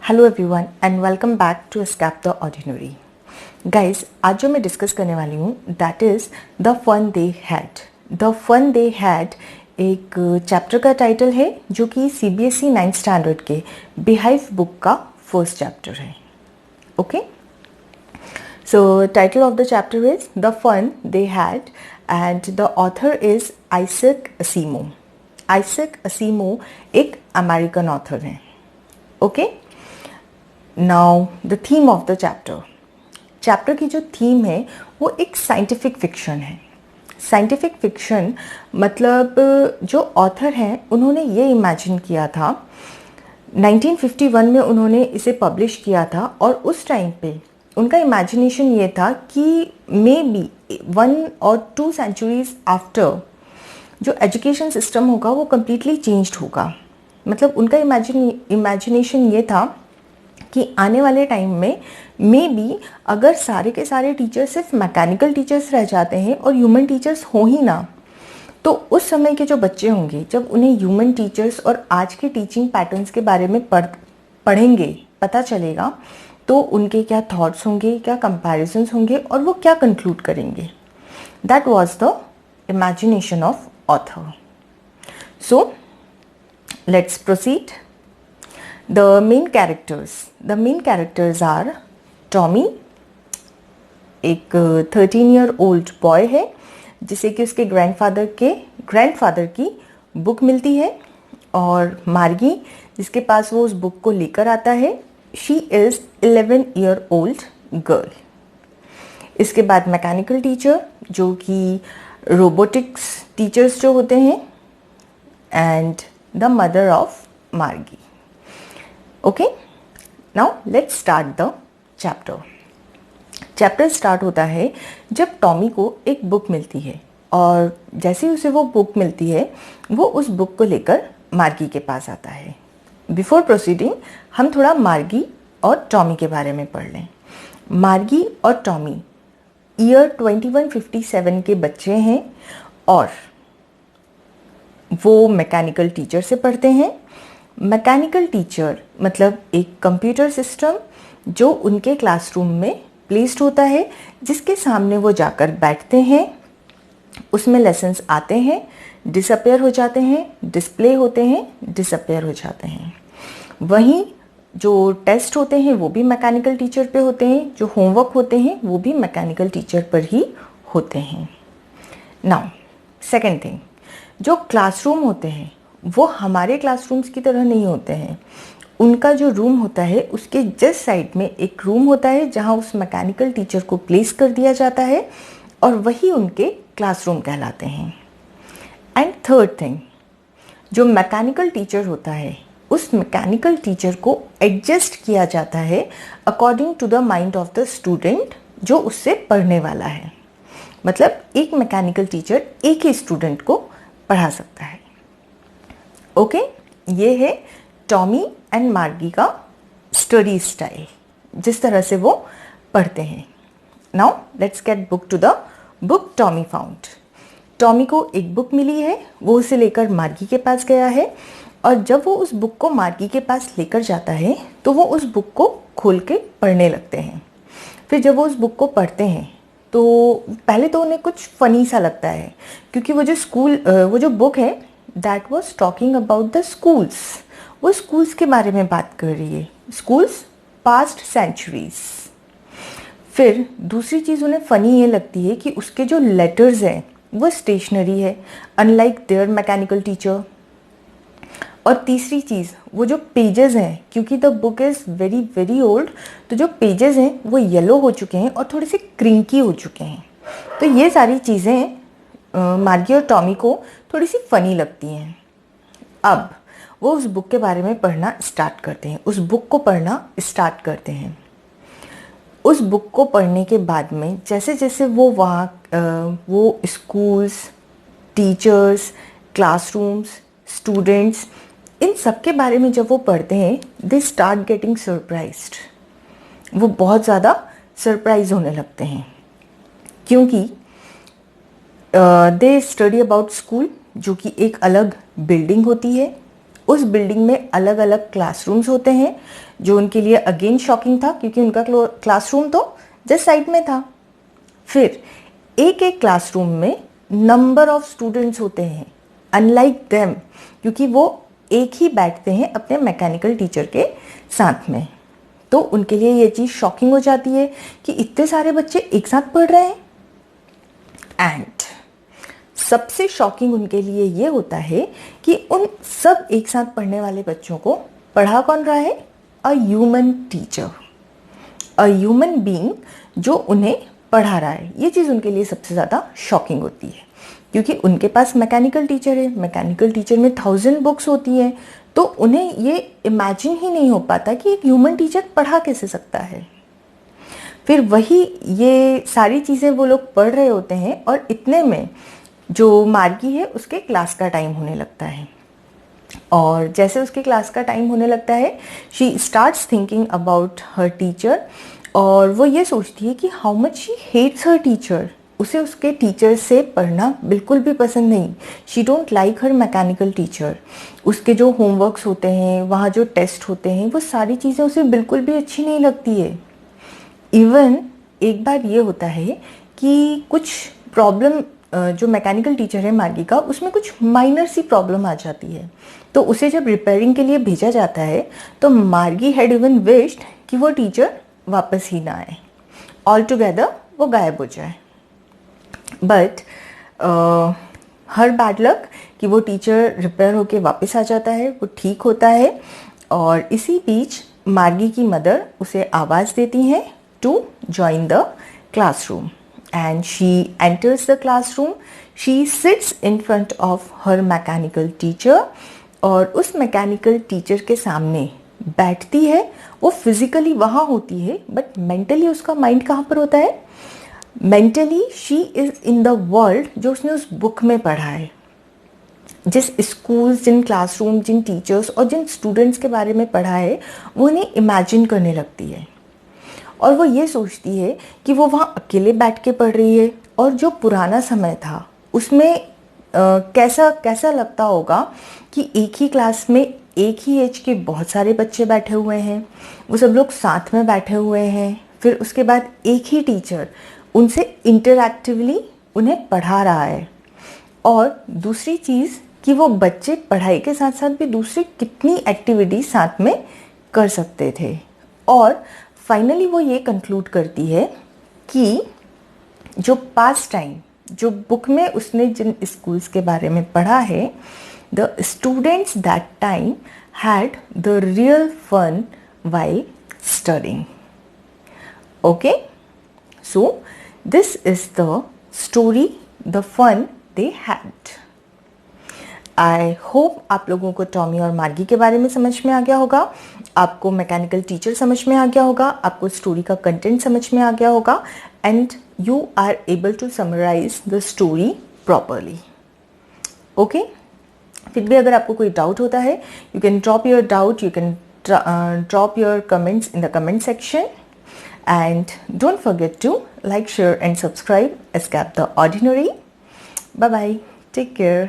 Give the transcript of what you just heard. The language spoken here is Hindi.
Hello everyone and welcome back to Escape the Ordinary. Guys, आज जो मैं डिस्कस करने वाली हूँ that is the fun they had. The fun they had एक चैप्टर का टाइटल है जो कि CBSE 9th स्टैंडर्ड के बिहाइव बुक का फर्स्ट चैप्टर है। Okay, so title of the chapter is the fun they had and the author is Isaac Asimov. Isaac Asimov एक अमेरिकन ऑथर हैं। Okay, now the theme of the chapter की जो थीम है वो एक साइंटिफिक फिक्शन है। साइंटिफिक फिक्शन मतलब जो ऑथर हैं उन्होंने ये इमेजिन किया था, 1951 में उन्होंने इसे पब्लिश किया था और उस टाइम पे उनका इमेजिनेशन ये था कि maybe 1 or 2 centuries after जो एजुकेशन सिस्टम होगा वो कम्प्लीटली चेंज्ड होगा। मतलब उनका इमेजिनेशन ये था कि आने वाले टाइम में मे बी अगर सारे के सारे टीचर्स सिर्फ मैकेनिकल टीचर्स रह जाते हैं और ह्यूमन टीचर्स हो ही ना, तो उस समय के जो बच्चे होंगे जब उन्हें ह्यूमन टीचर्स और आज के टीचिंग पैटर्न्स के बारे में पढ़ेंगे, पता चलेगा, तो उनके क्या थॉट्स होंगे, क्या कंपैरिजंस होंगे और वो क्या कंक्लूड करेंगे। That was the imagination of author. So let's proceed. The main characters are Tommy, एक 13-year-old बॉय है जिसे कि उसके ग्रैंडफादर की बुक मिलती है, और मार्गी जिसके पास वो उस बुक को लेकर आता है, शी इज़ 11-year-old गर्ल। इसके बाद मैकेनिकल टीचर जो कि रोबोटिक्स टीचर्स जो होते हैं, एंड द मदर ऑफ मार्गी। Okay, now let's start the chapter start होता है जब टॉमी को एक बुक मिलती है, और जैसे ही उसे वो बुक मिलती है वो उस बुक को लेकर मार्गी के पास आता है। बिफोर प्रोसीडिंग हम थोड़ा मार्गी और टॉमी के बारे में पढ़ लें। मार्गी और टॉमी ईयर 2157 के बच्चे हैं और वो मैकेनिकल टीचर से पढ़ते हैं। मैकेनिकल टीचर मतलब एक कंप्यूटर सिस्टम जो उनके क्लासरूम में प्लेस्ड होता है, जिसके सामने वो जाकर बैठते हैं, उसमें लेसन्स आते हैं, डिसअपेयर हो जाते हैं, डिस्प्ले होते हैं, डिसअपेयर हो जाते हैं। वहीं जो टेस्ट होते हैं वो भी मैकेनिकल टीचर पे होते हैं, जो होमवर्क होते हैं वो भी मैकेनिकल टीचर पर ही होते हैं। नाउ सेकेंड थिंग, जो क्लासरूम होते हैं वो हमारे क्लासरूम्स की तरह नहीं होते हैं। उनका जो रूम होता है उसके जस्ट साइड में एक रूम होता है जहां उस मैकेनिकल टीचर को प्लेस कर दिया जाता है, और वही उनके क्लासरूम कहलाते हैं। एंड थर्ड थिंग, जो मैकेनिकल टीचर होता है उस मैकेनिकल टीचर को एडजस्ट किया जाता है according to the mind of the student जो उससे पढ़ने वाला है। मतलब एक मैकेनिकल टीचर एक ही स्टूडेंट को पढ़ा सकता है। ओके, ये है टॉमी एंड मार्गी का स्टडी स्टाइल, जिस तरह से वो पढ़ते हैं। Now let's get book to the book Tommy found. Tommy को एक बुक मिली है, वो उसे लेकर मार्गी के पास गया है, और जब वो उस बुक को मार्गी के पास लेकर जाता है तो वो उस बुक को खोल के पढ़ने लगते हैं। फिर जब वो उस बुक को पढ़ते हैं तो पहले तो उन्हें कुछ फ़नी सा लगता है, क्योंकि वो जो बुक है that was talking about the schools. वो स्कूल्स के बारे में बात कर रही है, स्कूल्स पास्ट सेंचुरीज। फिर दूसरी चीज़ उन्हें फ़नी ये लगती है कि उसके जो लेटर्स हैं वो स्टेशनरी है, अनलाइक देयर मैकेनिकल टीचर। और तीसरी चीज़, वो जो पेजेस हैं, क्योंकि the book is very very old, तो जो पेजेस हैं वो येलो हो चुके हैं और थोड़े से क्रिंकी हो चुके हैं। तो ये सारी चीज़ें मार्गी और टॉमी को थोड़ी सी फ़नी लगती हैं। अब वो उस बुक के बारे में पढ़ना स्टार्ट करते हैं, उस बुक को पढ़ना स्टार्ट करते हैं। उस बुक को पढ़ने के बाद में जैसे जैसे वो वो स्कूल्स, टीचर्स, क्लासरूम्स, स्टूडेंट्स, इन सब के बारे में जब वो पढ़ते हैं, दे स्टार्ट गेटिंग सरप्राइज्ड। वो बहुत ज़्यादा सरप्राइज होने लगते हैं, क्योंकि दे स्टडी अबाउट स्कूल, जो कि एक अलग बिल्डिंग होती है, उस बिल्डिंग में अलग अलग क्लासरूम्स होते हैं, जो उनके लिए अगेन शॉकिंग था क्योंकि उनका क्लासरूम तो जस्ट साइड में था। फिर एक एक क्लासरूम में नंबर ऑफ स्टूडेंट्स होते हैं, अनलाइक देम, क्योंकि वो एक ही बैठते हैं अपने मैकेनिकल टीचर के साथ में। तो उनके लिए ये चीज़ शॉकिंग हो जाती है कि इतने सारे बच्चे एक साथ पढ़ रहे हैं। एंड सबसे शॉकिंग उनके लिए ये होता है कि उन सब एक साथ पढ़ने वाले बच्चों को पढ़ा कौन रहा है? A human teacher, a human being जो उन्हें पढ़ा रहा है। ये चीज़ उनके लिए सबसे ज़्यादा शॉकिंग होती है क्योंकि उनके पास मैकेनिकल टीचर है, मैकेनिकल टीचर में 1000 बुक्स होती हैं, तो उन्हें ये इमेजिन ही नहीं हो पाता कि एक ह्यूमन टीचर पढ़ा कैसे सकता है। फिर वही ये सारी चीज़ें वो लोग पढ़ रहे होते हैं और इतने में जो मार्गी है उसके क्लास का टाइम होने लगता है। और जैसे उसके क्लास का टाइम होने लगता है, she starts thinking about her teacher, और वो ये सोचती है कि how much she hates her teacher. उसे उसके टीचर से पढ़ना बिल्कुल भी पसंद नहीं। She don't like her mechanical teacher. उसके जो होमवर्क्स होते हैं, वहाँ जो टेस्ट होते हैं, वो सारी चीज़ें उसे बिल्कुल भी अच्छी नहीं लगती है। इवन एक बार ये होता है कि कुछ प्रॉब्लम, जो मैकेनिकल टीचर है मार्गी का, उसमें कुछ माइनर सी प्रॉब्लम आ जाती है। तो उसे जब रिपेयरिंग के लिए भेजा जाता है तो मार्गी हैड इवन विश्ड कि वो टीचर वापस ही ना आए, ऑल टुगेदर वो गायब हो जाए। बट हर बैड लक कि वो टीचर रिपेयर होके वापस आ जाता है, वो ठीक होता है। और इसी बीच मार्गी की मदर उसे आवाज़ देती हैं to join the classroom, and she enters the classroom. She sits in front of her mechanical teacher, और उस मैकेनिकल टीचर के सामने बैठती है। वो फिजिकली वहाँ होती है बट मेंटली उसका माइंड कहाँ पर होता है? Mentally she is in the world जो उसने उस बुक में पढ़ा है। जिस स्कूल्स, जिन क्लासरूम, जिन टीचर्स और जिन स्टूडेंट्स के बारे में पढ़ा है, वो उन्हें इमेजिन करने लगती है। और वो ये सोचती है कि वो वहाँ अकेले बैठ के पढ़ रही है, और जो पुराना समय था उसमें कैसा कैसा लगता होगा कि एक ही क्लास में एक ही एज के बहुत सारे बच्चे बैठे हुए हैं, वो सब लोग साथ में बैठे हुए हैं। फिर उसके बाद एक ही टीचर उनसे इंटरैक्टिवली उन्हें पढ़ा रहा है। और दूसरी चीज़ कि वो बच्चे पढ़ाई के साथ साथ भी दूसरी कितनी एक्टिविटी साथ में कर सकते थे। और फाइनली वो ये कंक्लूड करती है कि जो पास्ट टाइम, जो बुक में उसने जिन स्कूल्स के बारे में पढ़ा है, the students that time had the real fun while studying. Okay, so this is the story, the fun they had. I hope आप लोगों को टॉमी और मार्गी के बारे में समझ में आ गया होगा, आपको मैकेनिकल टीचर समझ में आ गया होगा, आपको स्टोरी का कंटेंट समझ में आ गया होगा, and you are able to summarize the story properly. Okay, फिर भी अगर आपको कोई डाउट होता है, you can drop your doubt, you can drop your comments in the comment section, and don't forget to like, share and subscribe Escape the Ordinary. Bye bye, take care.